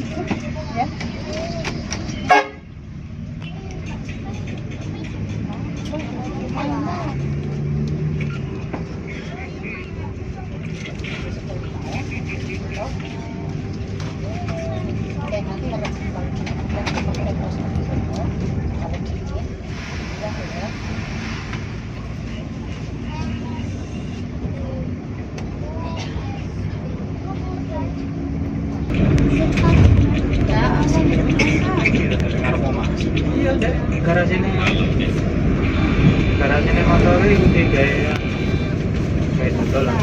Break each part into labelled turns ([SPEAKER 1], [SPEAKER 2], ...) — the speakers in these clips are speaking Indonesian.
[SPEAKER 1] Ya. Oke, nanti ada simpang dan pakai dekoration kalau cincin ya.
[SPEAKER 2] Iya deh, garasi ini motor itu kayak betul lah.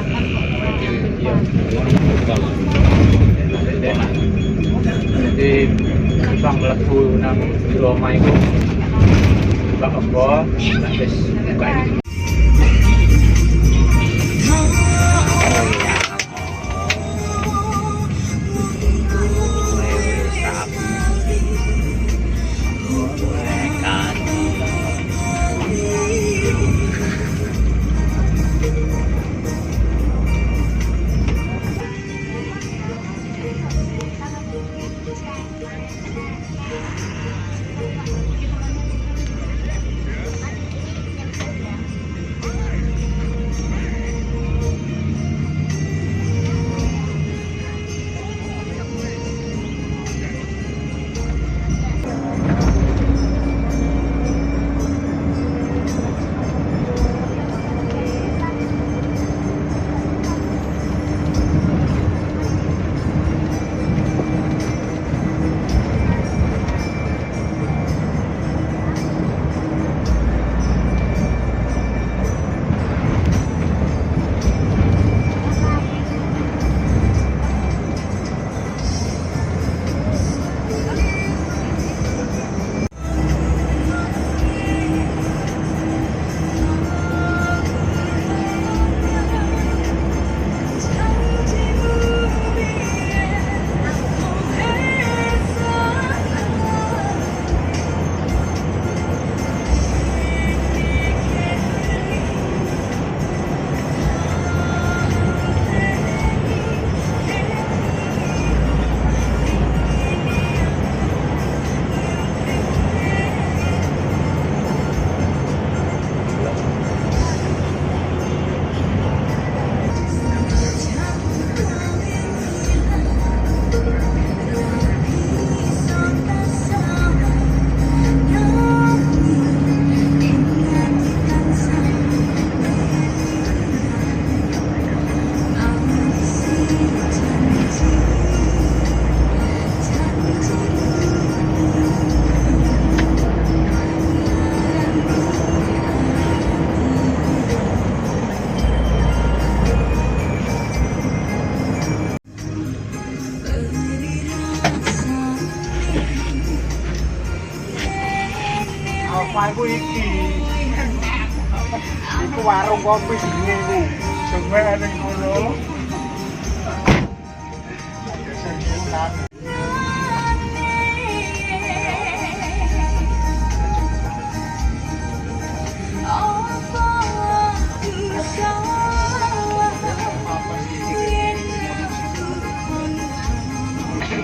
[SPEAKER 2] Iya, jadi bang melebu nang di rumah itu bak kebo, nanti buka ini.
[SPEAKER 3] Apa iku iki? Iku warung kopi sini iki. Semua ning kono.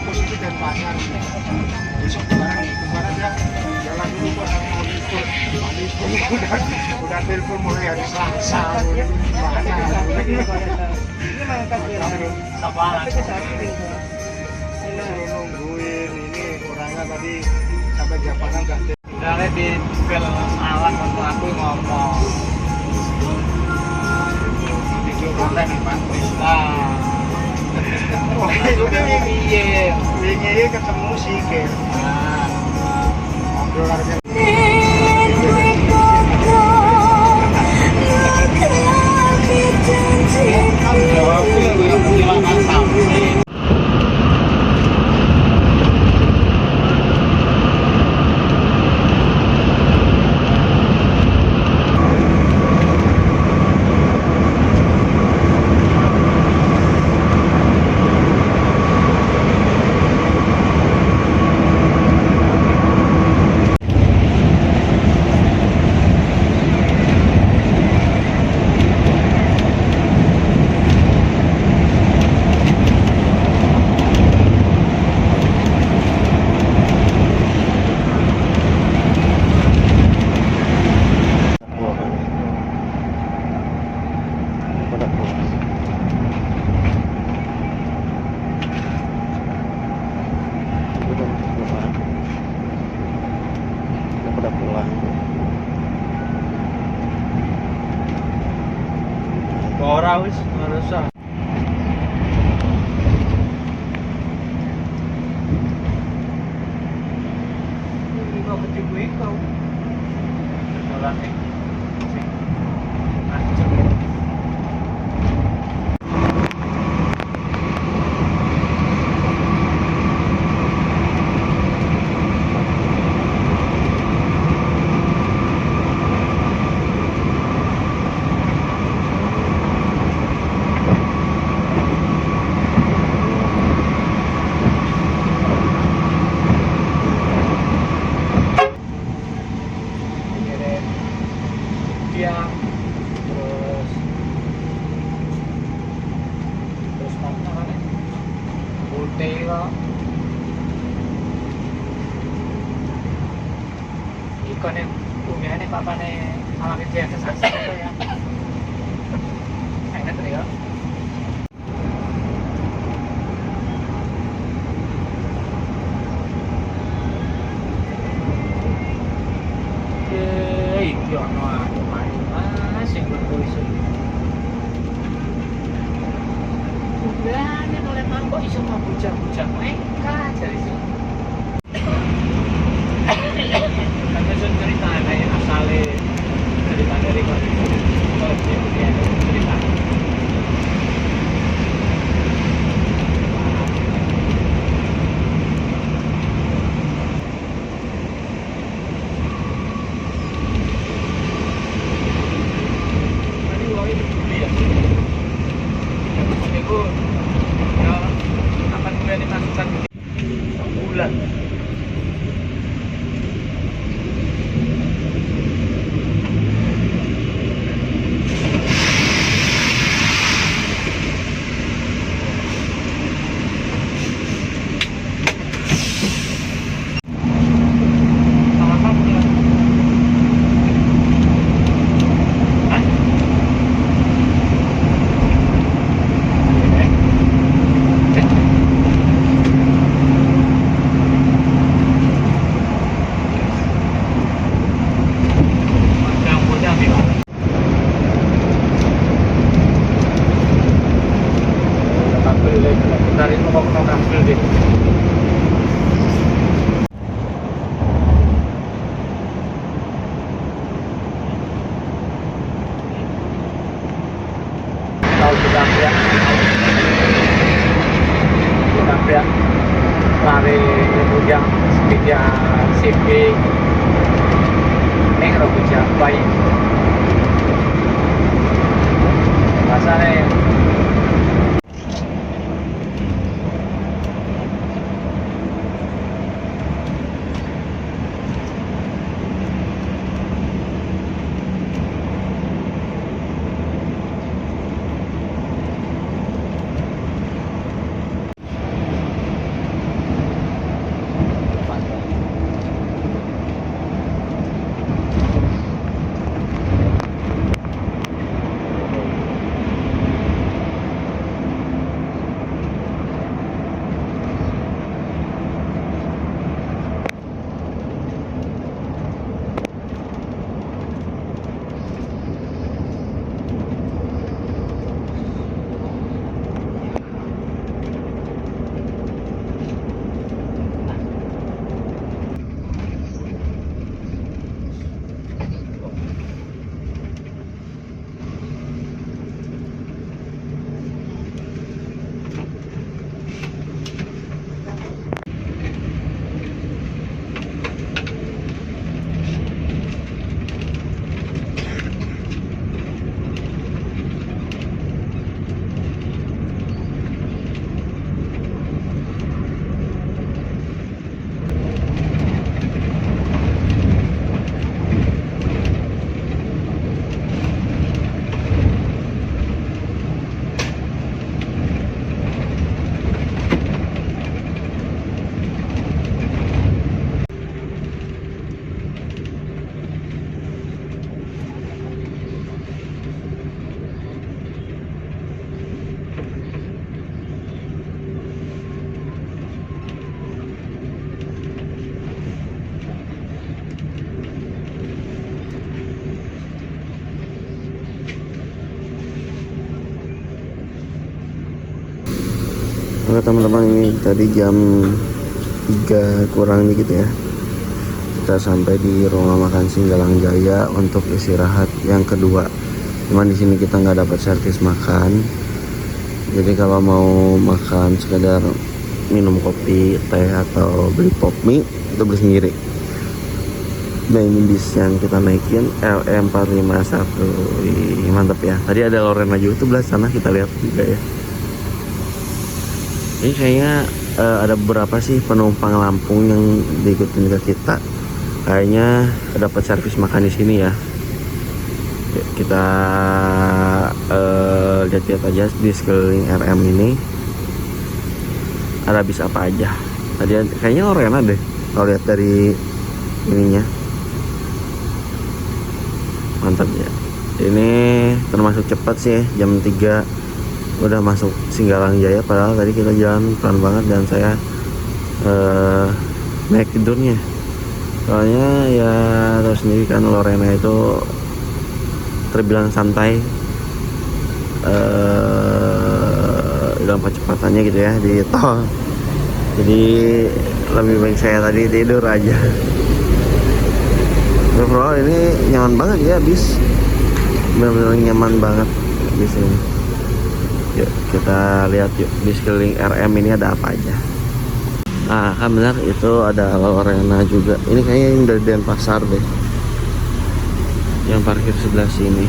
[SPEAKER 3] Posisi dan pasar. Besok kemarin ya jalan dulu kok sama udah telepon mulai hari Selasa. Nungguin ini orangnya tadi sampai Japanan nggak ada.
[SPEAKER 2] Dari di film alat waktu aku ngomong video konten Pak Krista.
[SPEAKER 3] Itu kan wingi ketemu si Ken. Ngobrol harga.
[SPEAKER 2] putih gue kau. Dolan nih. Anjir. Tiang terus mana kan putih kok ikan yang umiannya papane alam itu yang kesasar ya enak tuh ya iki ono mas sing bertulis bulan yang oleh kok iso mabujak-bujak mereka dari sini kan iso cerita yang asale cerita dari kalau dia cerita bulan dari mau ngambil deh tahu kita lari yang sepeda CP ini kalau jabai rasanya
[SPEAKER 4] Oke teman-teman, ini tadi jam 3 kurang dikit ya. kita sampai di rumah makan Singgalang Jaya untuk istirahat yang kedua. Cuman di sini kita nggak dapat servis makan. Jadi kalau mau makan sekedar minum kopi, teh atau beli pop mie itu beli sendiri. Nah ini bis yang kita naikin LM451. Wih, mantap ya. Tadi ada Lorena juga tuh belah sana, kita lihat juga ya. Ini kayaknya ada beberapa sih penumpang Lampung yang diikutin ke kita. Kayaknya dapat servis makan di sini ya. Kita lihat-lihat aja di sekeliling RM ini ada bis apa aja. Tadi kayaknya Lorena deh kalau lihat dari ininya. Mantap ya. Ini termasuk cepat sih, jam 3 udah masuk Singgalang Jaya. Padahal tadi kita jalan pelan banget dan saya naik tidurnya. Soalnya ya tahu sendiri kan Lorena itu terbilang santai dalam kecepatannya gitu ya di tol. Jadi lebih baik saya tadi tidur aja. Overall ini nyaman banget ya bis, benar-benar nyaman banget bis ini. Yuk kita lihat yuk di sekeliling RM ini ada apa aja. Ah kan benar itu ada Lorena juga. Ini kayaknya yang dari Denpasar deh, yang parkir sebelah sini.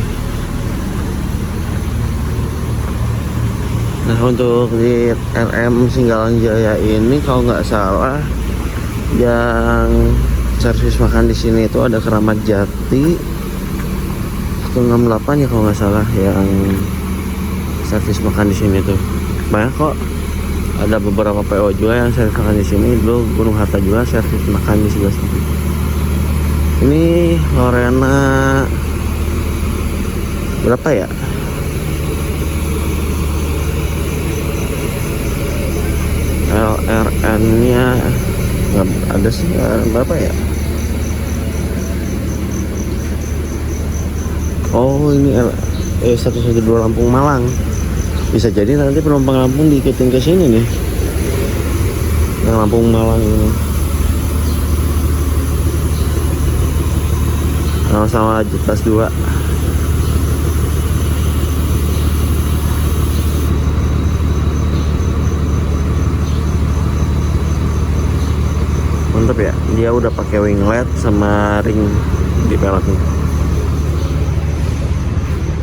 [SPEAKER 4] Nah untuk di RM Singgalang Jaya ini kalau nggak salah yang servis makan di sini itu ada Keramat Jati 168 ya kalau nggak salah yang servis makan di sini tuh. Banyak kok, ada beberapa PO juga yang servis makan di sini. Dulu Gunung Harta juga servis makan di sebelah sini. Ini Lorena berapa ya? LRN nya ada sih berapa ya? Oh ini 112 Lampung Malang. Bisa jadi nanti penumpang Lampung diikutin ke sini nih, yang Lampung Malang ini. Sama-sama Jetas 2. Mantap ya, dia udah pakai winglet sama ring di peleknya.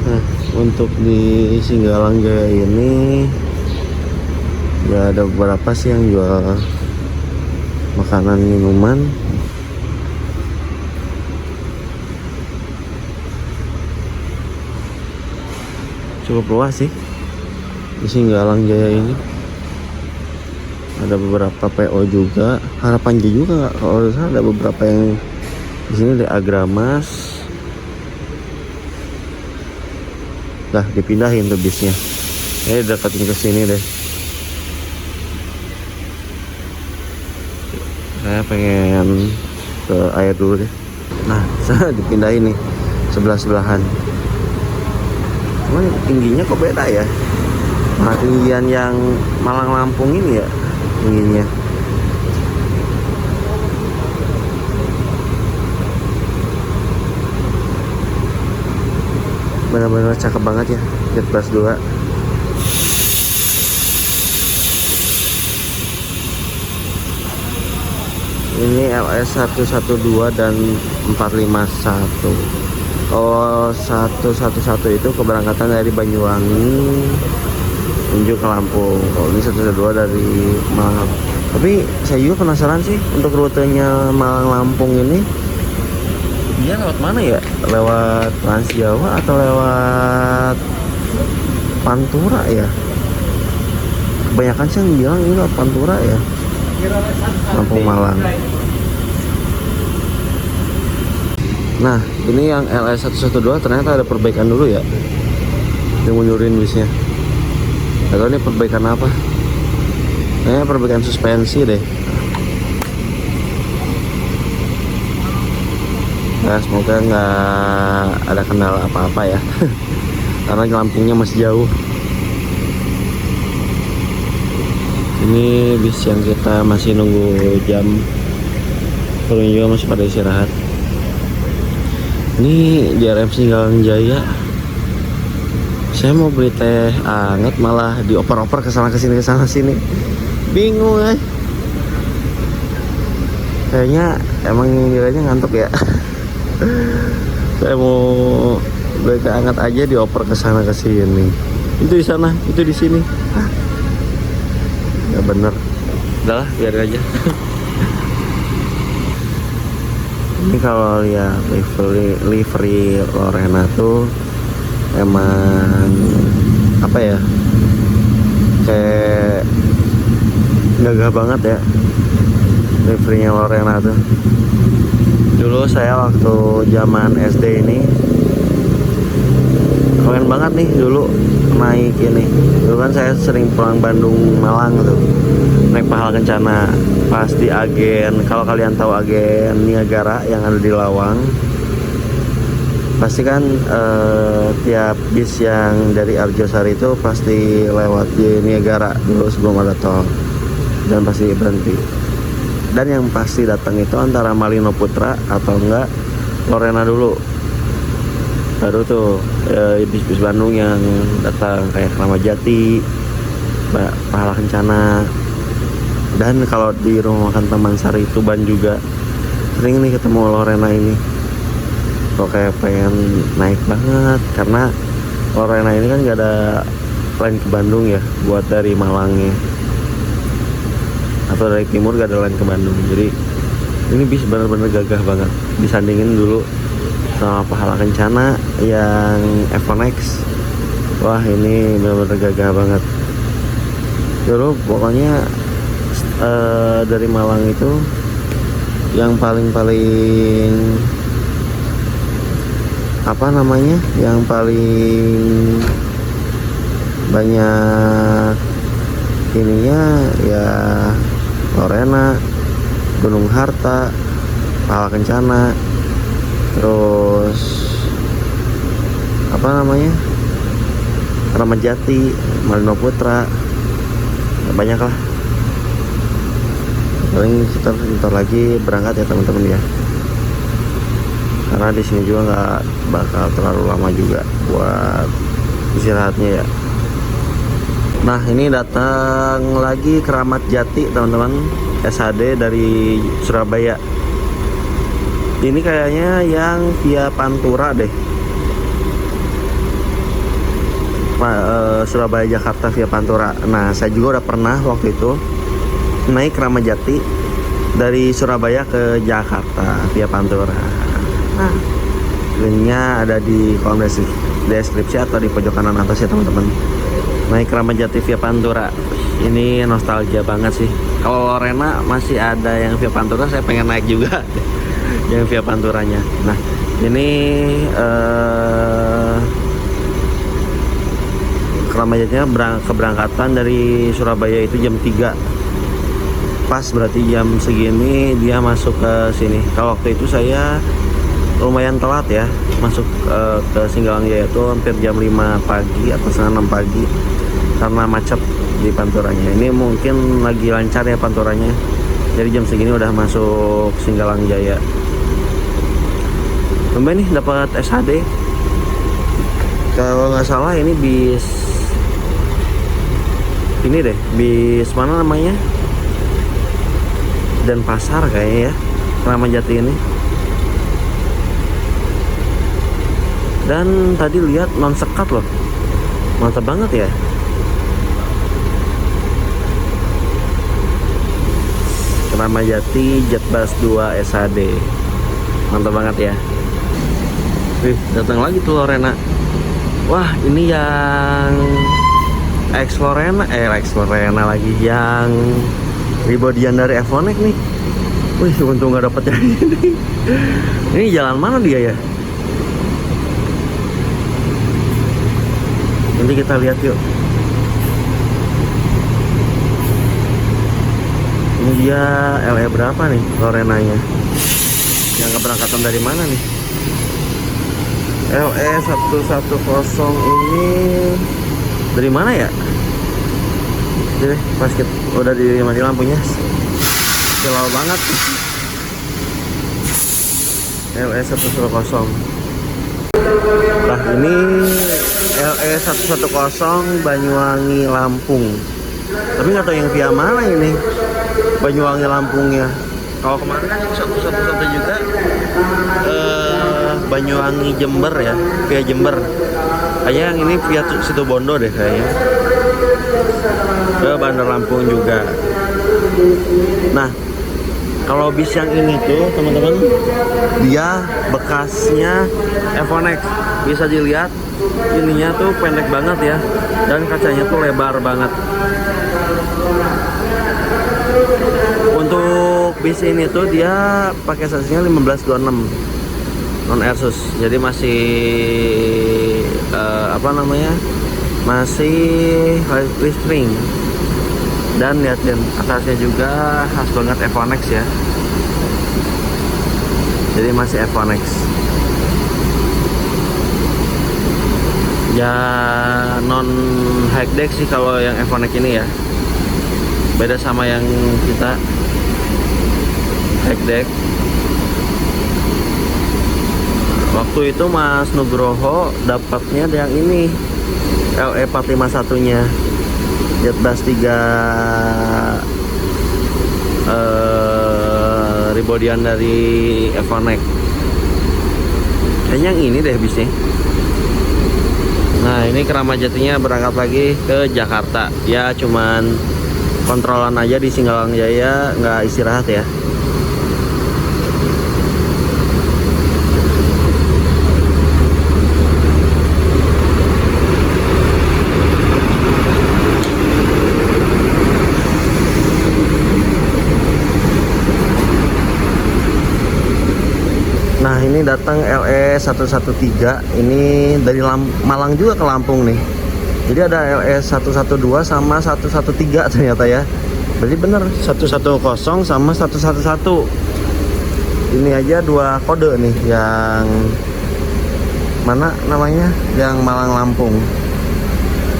[SPEAKER 4] Nah untuk di Singgalang Jaya ini ya ada beberapa sih yang jual makanan minuman. Cukup luas sih di Singgalang Jaya ini. Ada beberapa PO juga, Harapan J juga kalau salah, ada beberapa yang di sini ada Agramas. Dah dipindahin tuh bisnya. Deketin ke sini deh. Saya pengen ke air dulu deh. Nah, saya dipindahin nih sebelah-sebelahan. Cuman tingginya kok beda ya. Nah, tinggian yang Malang Lampung ini ya tingginya. Benar-benar cakep banget ya Jet Plus 2. Ini LS 112 dan 451. Oh 111 itu keberangkatan dari Banyuwangi menuju ke Lampung. Kalau ini 112 dari Malang. Tapi saya juga penasaran sih untuk rutenya Malang Lampung ini, dia lewat mana ya? Lewat Trans Jawa atau lewat Pantura ya? Kebanyakan sih yang bilang ini lewat Pantura ya, Lampung Malang. Nah ini yang LS 112 ternyata ada perbaikan dulu ya, yang mundurin bisnya. Gak tau ini perbaikan apa. Kayaknya perbaikan suspensi deh. Nah, semoga nggak ada kendala apa-apa ya. Karena Lampungnya masih jauh. Ini bis yang kita masih nunggu jam Turun juga masih pada istirahat. Ini di RMC Galang Jaya. Saya mau beli teh anget malah dioper-oper kesana sini. Bingung Kayaknya emang nilainya ngantuk ya. Saya mau beli teh hangat aja dioper kesana sini. Itu di sana, itu di sini. Ya bener. Udahlah, biar aja. Ini kalau lihat livery Lorena tuh emang apa ya, kayak gagah banget ya liverynya Lorena tuh. Dulu saya waktu zaman SD ini keren banget nih dulu naik ini. Dulu kan saya sering pulang Bandung Malang tuh naik Pahala Kencana pas di Agen. Kalau kalian tahu Agen Niagara yang ada di Lawang, pasti kan tiap bis yang dari Arjosari itu pasti lewat di Niagara dulu sebelum ada tol, dan pasti berhenti. Dan yang pasti datang itu antara Malino Putra atau enggak Lorena dulu, baru tuh bis-bis Bandung yang datang kayak Kramat Jati, Pahala Kencana. Dan kalau di rumah makan Taman Sari Tuban juga sering nih ketemu Lorena ini. Kok kayak pengen naik banget, karena Lorena ini kan gak ada line ke Bandung ya, buat dari Malangnya atau dari timur gak ada line ke Bandung. Jadi ini bis bener-bener gagah banget, disandingin dulu sama Pahala Kencana yang Evonex. Wah, ini bener-bener gagah banget. Dulu pokoknya dari Malang itu yang paling apa namanya, yang paling banyak ininya ya Lorena, Gunung Harta, Pahala Kencana, terus apa namanya, Kramat Jati, Malino Putra, banyak lah. Paling sebentar lagi berangkat ya teman-teman ya, karena di sini juga nggak bakal terlalu lama juga buat istirahatnya ya. Nah, ini datang lagi Kramat Jati teman-teman, SHD dari Surabaya. Ini kayaknya yang via Pantura deh, Surabaya Jakarta via Pantura. Nah, saya juga udah pernah waktu itu naik Kramat Jati dari Surabaya ke Jakarta via Pantura. Nah, linknya ada di kolom deskripsi atau di pojok kanan atas ya teman-teman. Naik Kramat Jati via Pantura, ini nostalgia banget sih. Kalau Lorena masih ada yang via Pantura, saya pengen naik juga yang via Panturanya. Nah, ini Kramat Jatinya keberangkatan dari Surabaya itu jam 3 pas, berarti jam segini dia masuk ke sini. Kalau waktu itu saya lumayan telat ya masuk ke Singgalang Jaya itu hampir jam 5 pagi atau setengah 6 pagi karena macet di Panturanya. Ini mungkin lagi lancar ya Panturanya, jadi jam segini udah masuk Singgalang Jaya. Tumben nih dapat SHD. Kalau nggak salah ini bis ini deh, bis mana namanya, Denpasar kayaknya ya, Kramat Jati ini. Dan tadi lihat non sekat loh, mantap banget ya. Kramat Jati Jetbus 2 SHD, mantap banget ya. Wih, datang lagi tuh Lorena. Wah, ini yang X Lorena lagi, yang rebodian dari Evonex nih. Wih, untung nggak dapet yang ini. Ini jalan mana dia ya? Nanti kita lihat yuk. Ini dia LE berapa nih Lorenanya? Yang keberangkatan dari mana nih? LE 110 ini dari mana ya? Jadi pas kita udah dimati lampunya, silau banget. LE110. Nah ini LE110 Banyuwangi Lampung. Tapi nggak tahu yang via mana ini Banyuwangi Lampungnya. Kalau kemarin kan yang 111 juga Banyuwangi Jember ya, via Jember. Kayaknya yang ini via Situbondo deh kayaknya. Ke Bandar Lampung juga. Nah, kalau bis yang ini tuh teman-teman, dia bekasnya Evonex. Bisa dilihat ininya tuh pendek banget ya, dan kacanya tuh lebar banget. Untuk bis ini tuh dia pakai chassis-nya 1526 non Airsus, jadi masih masih listring. Dan liatin atasnya juga khas banget Evonex ya, jadi masih Evonex ya, non high deck sih kalau yang Evonex ini ya, beda sama yang kita high deck. Waktu itu Mas Nugroho dapatnya yang ini LE451 nya Jetbus 3 ribodian dari Evonex. Kayaknya yang ini deh bisnya. Nah ini Keramat Jatinya berangkat lagi ke Jakarta. Ya cuman kontrolan aja di Singgalang Jaya, nggak istirahat ya. Nah ini datang LE113, ini dari Malang juga ke Lampung nih. Jadi ada LE112 sama 113 ternyata ya. Berarti bener 110 sama 111. Ini aja dua kode nih, yang mana namanya, yang Malang Lampung.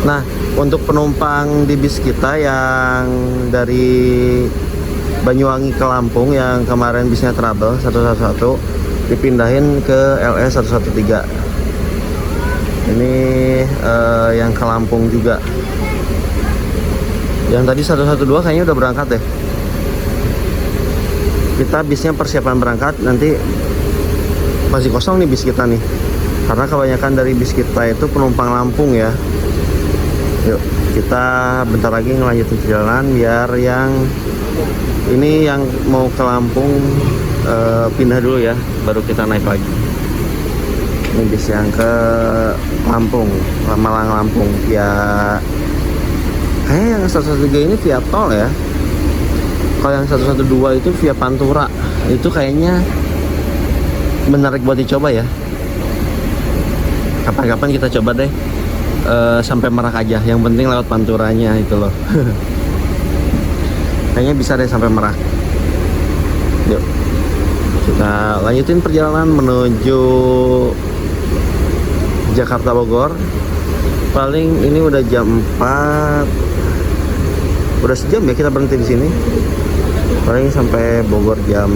[SPEAKER 4] Nah untuk penumpang di bis kita yang dari Banyuwangi ke Lampung yang kemarin bisnya trouble 111 dipindahin ke LE113. Ini yang ke Lampung juga. Yang tadi 112 kayaknya udah berangkat deh. Kita bisnya persiapan berangkat, nanti masih kosong nih bis kita nih, karena kebanyakan dari bis kita itu penumpang Lampung ya. Yuk kita bentar lagi ngelanjutin perjalanan, biar yang ini yang mau ke Lampung pindah dulu ya, baru kita naik lagi. Ini bis yang ke Lampung, Malang Lampung, via yang 113 ini via tol ya. Kalau yang 112 itu via Pantura. Itu kayaknya menarik buat dicoba ya. Kapan-kapan kita coba deh sampai Merak aja, yang penting lewat Panturanya itu loh. Kayaknya bisa deh sampai Merak. Yuk kita lanjutin perjalanan menuju Jakarta Bogor. Paling ini udah jam 4, udah sejam ya kita berhenti di sini. Paling sampai Bogor jam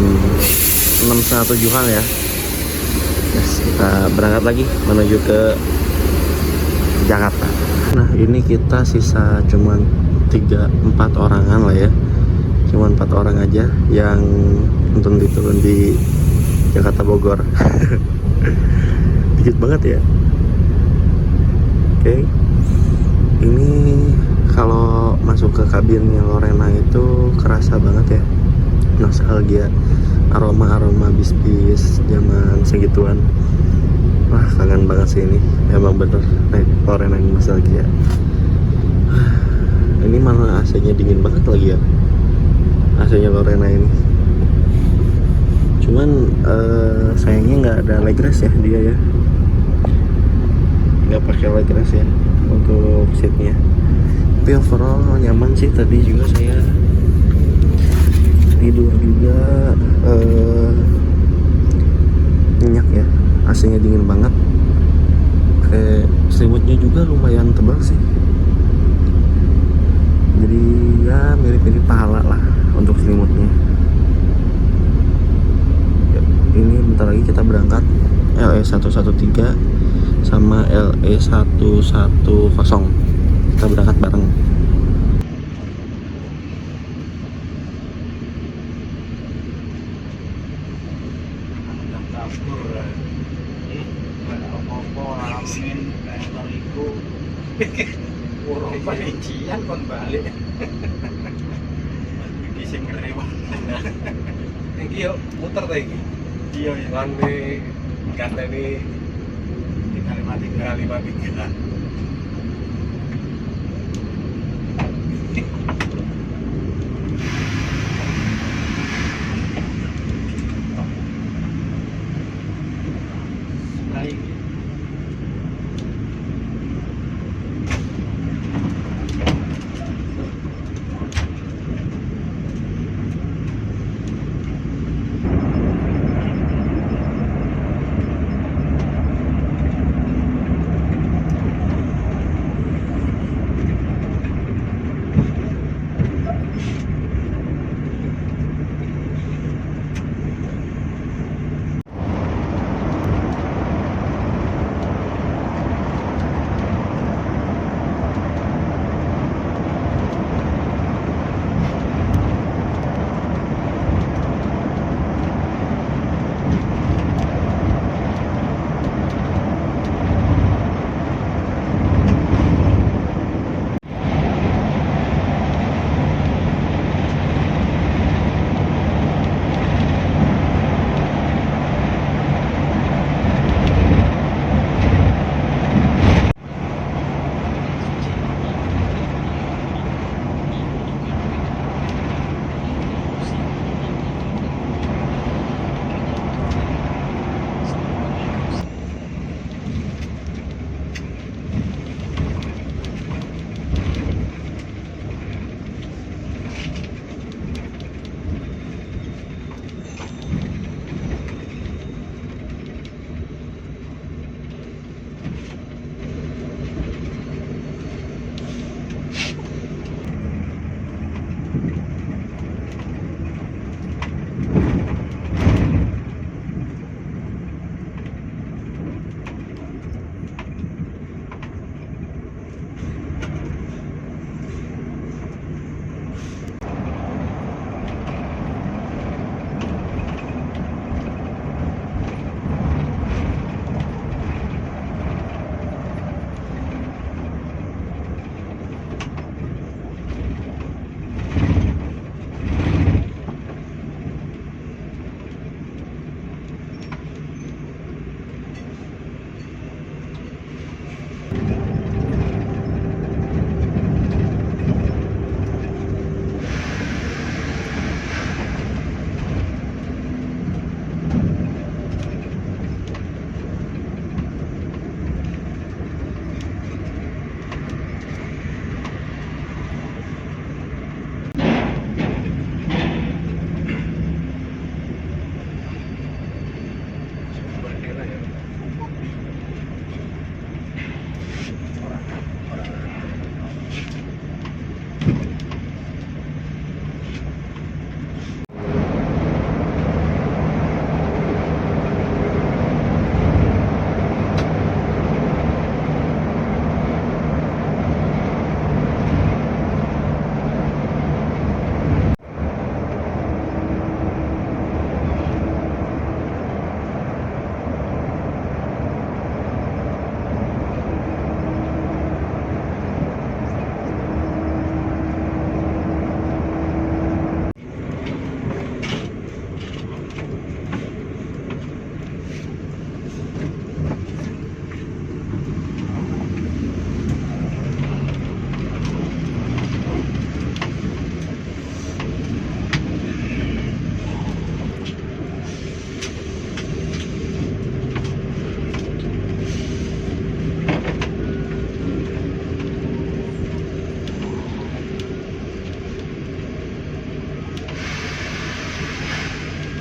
[SPEAKER 4] 6:30-7-an ya. Yes, kita berangkat lagi menuju ke Jakarta. Nah ini kita sisa cuman 3-4 orangan lah ya, cuman 4 orang aja yang nonton diturun di Jakarta Bogor. Dikit banget ya. Oke. Ini kalau masuk ke kabinnya Lorena itu kerasa banget ya nostalgia, aroma bis-bis zaman segituan. Wah kangen banget sih ini, emang bener naik Lorena ini nostalgia. Ini malah AC-nya dingin banget lagi ya, AC-nya Lorena ini. Cuman sayangnya nggak ada leg rest ya dia ya, nggak pakai leg rest ya untuk seatnya. Tapi overall nyaman sih. Tadi juga saya tidur juga nyenyak ya, AC-nya dingin banget. Kayak selimutnya juga lumayan tebal sih, jadi ya mirip-mirip pahala lah untuk selimutnya. Ini bentar lagi kita berangkat LE 113 sama LE 110. Kita berangkat bareng.
[SPEAKER 3] Urung penician kon balik. Iki sing ngrewat.
[SPEAKER 2] Iki yo muter ta iki.
[SPEAKER 3] Iya ya.
[SPEAKER 2] Lan katene
[SPEAKER 3] Di kalimat tiga. Baik.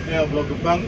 [SPEAKER 3] Ya, Blok Gebang.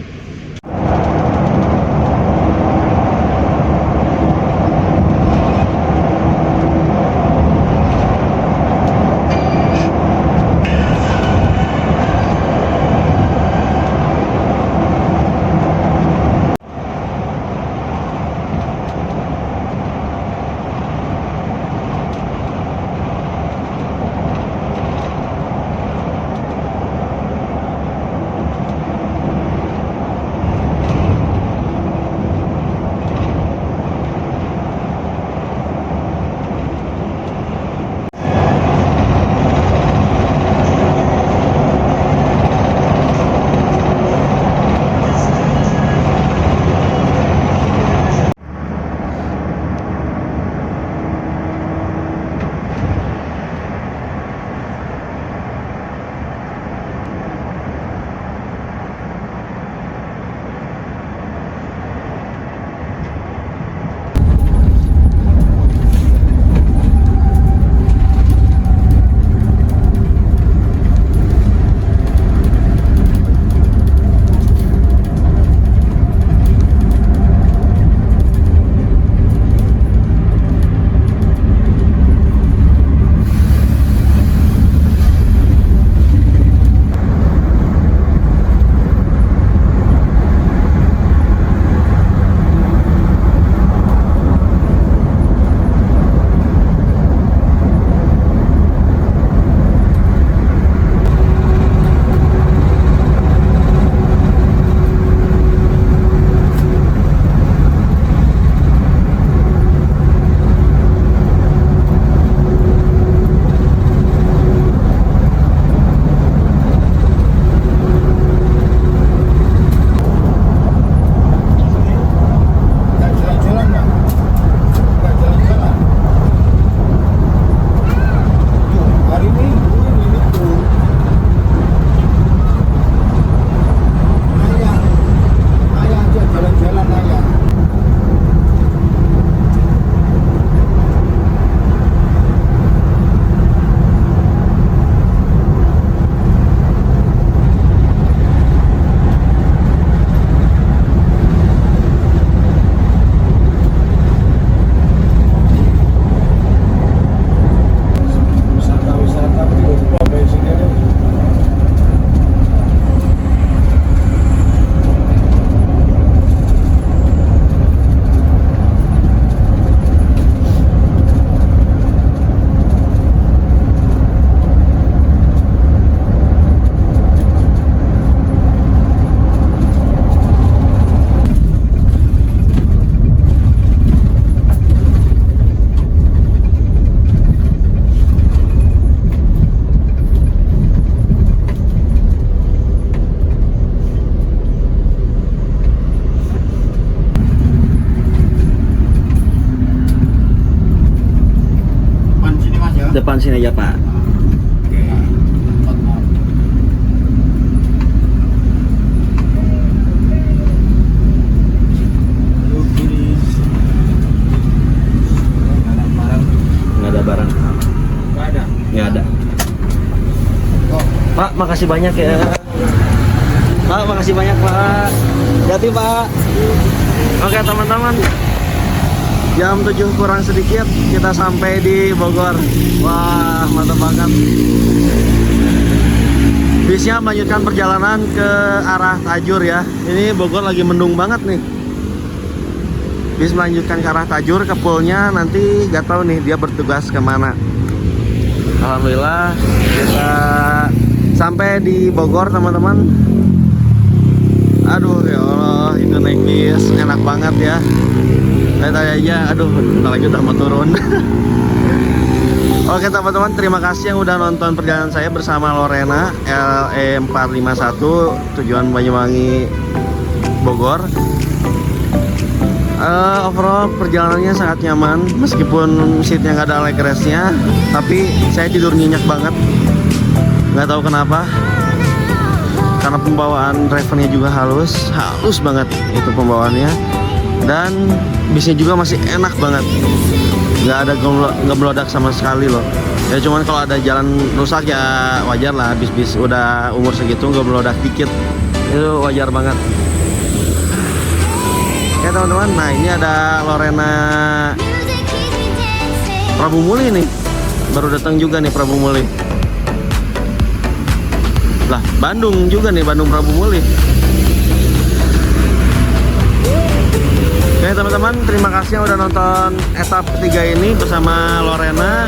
[SPEAKER 4] aja Pak. Nggak ada barang. Nggak ada. Pak, makasih banyak ya. Pak, makasih banyak Pak. Hati Pak. Oke teman-teman, jam 7 kurang sedikit kita sampai di Bogor. Wah, mantap banget. Bisnya melanjutkan perjalanan ke arah Tajur ya. Ini Bogor lagi mendung banget nih. Bis melanjutkan ke arah Tajur, ke poolnya nanti gak tahu nih dia bertugas kemana. Alhamdulillah kita sampai di Bogor teman-teman. Aduh ya Allah, itu naik bis enak banget ya. Lihat aja, aduh bentar lagi udah mau turun. Oke teman-teman, terima kasih yang udah nonton perjalanan saya bersama Lorena LE 451 tujuan Banyuwangi Bogor. Overall perjalanannya sangat nyaman, meskipun seatnya nggak ada leg restnya, tapi saya tidur nyenyak banget. Nggak tahu kenapa, karena pembawaan drivernya juga halus banget itu pembawaannya, dan bisnya juga masih enak banget, nggak ada ngeblodak sama sekali loh. Ya cuman kalau ada jalan rusak ya wajar lah, bis-bis udah umur segitu ngeblodak dikit itu wajar banget. Oke teman-teman, nah ini ada Lorena Prabu Muli nih, baru datang juga nih Prabu Muli. Lah Bandung juga nih, Bandung Prabu Muli. Oke teman-teman, terima kasih yang udah nonton etap ketiga ini bersama Lorena.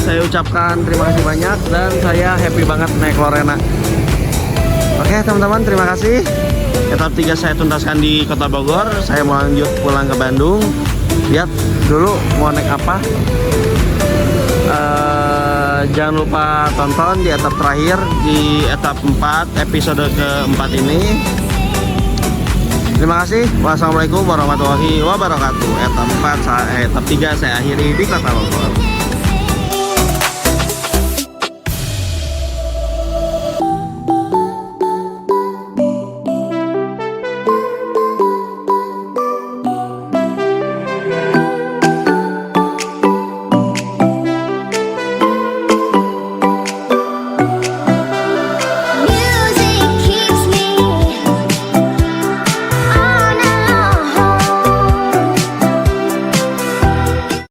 [SPEAKER 4] Saya ucapkan terima kasih banyak dan saya happy banget naik Lorena. Oke teman-teman, terima kasih. Etap 3 saya tuntaskan di Kota Bogor. Saya mau lanjut pulang ke Bandung. Lihat dulu mau naik apa. Jangan lupa tonton di etap terakhir, di etap 4 episode keempat ini. Terima kasih. Wassalamualaikum warahmatullahi wabarakatuh. Etap 4, etap 3 saya akhiri di Kota Bogor.